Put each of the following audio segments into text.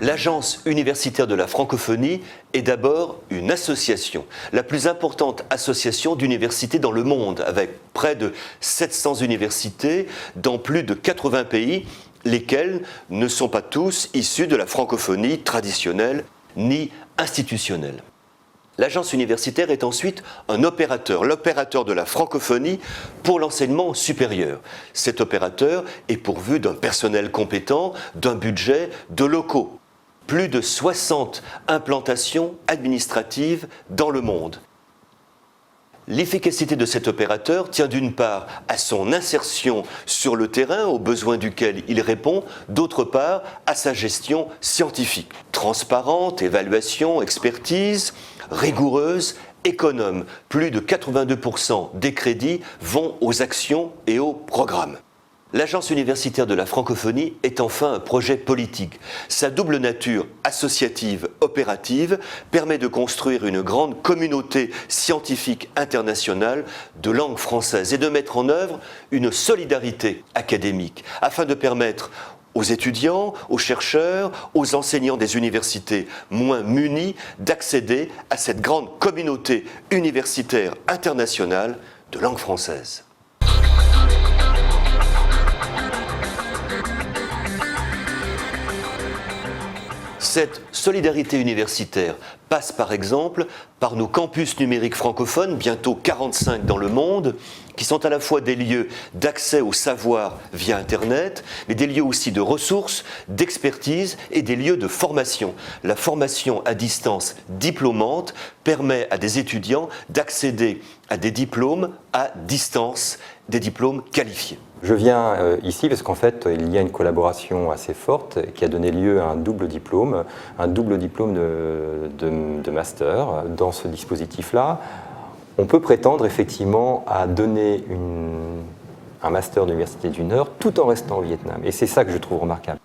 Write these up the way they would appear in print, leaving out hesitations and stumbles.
L'Agence universitaire de la francophonie est d'abord une association, la plus importante association d'universités dans le monde, avec près de 700 universités dans plus de 80 pays, lesquels ne sont pas tous issus de la francophonie traditionnelle ni institutionnelle. L'agence universitaire est ensuite un opérateur, l'opérateur de la francophonie pour l'enseignement supérieur. Cet opérateur est pourvu d'un personnel compétent, d'un budget, de locaux. Plus de 60 implantations administratives dans le monde. L'efficacité de cet opérateur tient d'une part à son insertion sur le terrain, aux besoins duquel il répond, d'autre part à sa gestion scientifique. Transparente, évaluation, expertise, rigoureuse, économe. Plus de 82% des crédits vont aux actions et aux programmes. L'Agence universitaire de la francophonie est enfin un projet politique. Sa double nature associative, opérative, permet de construire une grande communauté scientifique internationale de langue française et de mettre en œuvre une solidarité académique afin de permettre aux étudiants, aux chercheurs, aux enseignants des universités moins munis d'accéder à cette grande communauté universitaire internationale de langue française. Cette solidarité universitaire passe par exemple par nos campus numériques francophones, bientôt 45 dans le monde, qui sont à la fois des lieux d'accès au savoir via Internet, mais des lieux aussi de ressources, d'expertise et des lieux de formation. La formation à distance diplômante permet à des étudiants d'accéder à des diplômes à distance, des diplômes qualifiés. Je viens ici parce qu'en fait, il y a une collaboration assez forte qui a donné lieu à un double diplôme de master. Dans ce dispositif-là, on peut prétendre effectivement à donner un master d'Université du Nord tout en restant au Vietnam. Et c'est ça que je trouve remarquable.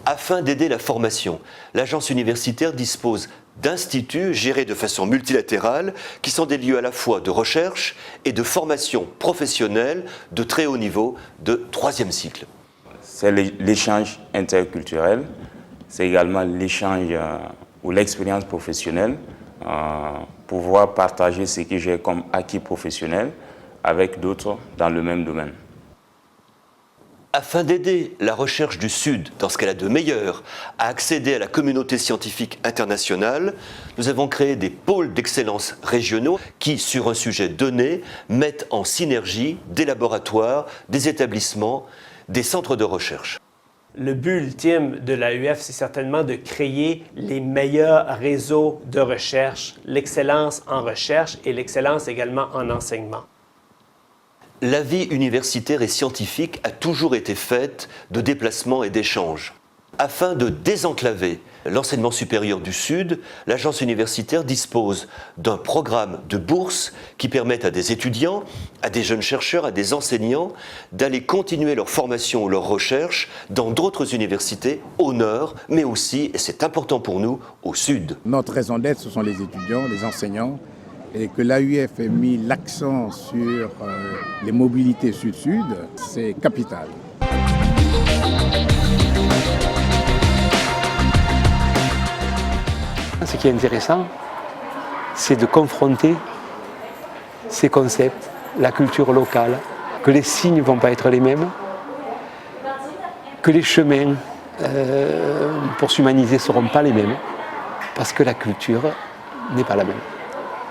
Afin d'aider la formation, l'agence universitaire dispose d'instituts gérés de façon multilatérale qui sont des lieux à la fois de recherche et de formation professionnelle de très haut niveau de 3e cycle. C'est l'échange interculturel, c'est également l'échange ou l'expérience professionnelle, pouvoir partager ce que j'ai comme acquis professionnel avec d'autres dans le même domaine. Afin d'aider la recherche du Sud, dans ce qu'elle a de meilleur, à accéder à la communauté scientifique internationale, nous avons créé des pôles d'excellence régionaux qui, sur un sujet donné, mettent en synergie des laboratoires, des établissements, des centres de recherche. Le but ultime de l'AUF, c'est certainement de créer les meilleurs réseaux de recherche, l'excellence en recherche et l'excellence également en enseignement. La vie universitaire et scientifique a toujours été faite de déplacements et d'échanges. Afin de désenclaver l'enseignement supérieur du Sud, l'agence universitaire dispose d'un programme de bourse qui permet à des étudiants, à des jeunes chercheurs, à des enseignants d'aller continuer leur formation ou leur recherche dans d'autres universités au Nord, mais aussi, et c'est important pour nous, au Sud. Notre raison d'être, ce sont les étudiants, les enseignants, et que l'AUF ait mis l'accent sur les mobilités sud-sud, c'est capital. Ce qui est intéressant, c'est de confronter ces concepts, la culture locale, que les signes ne vont pas être les mêmes, que les chemins pour s'humaniser ne seront pas les mêmes, parce que la culture n'est pas la même.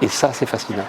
Et ça, c'est fascinant.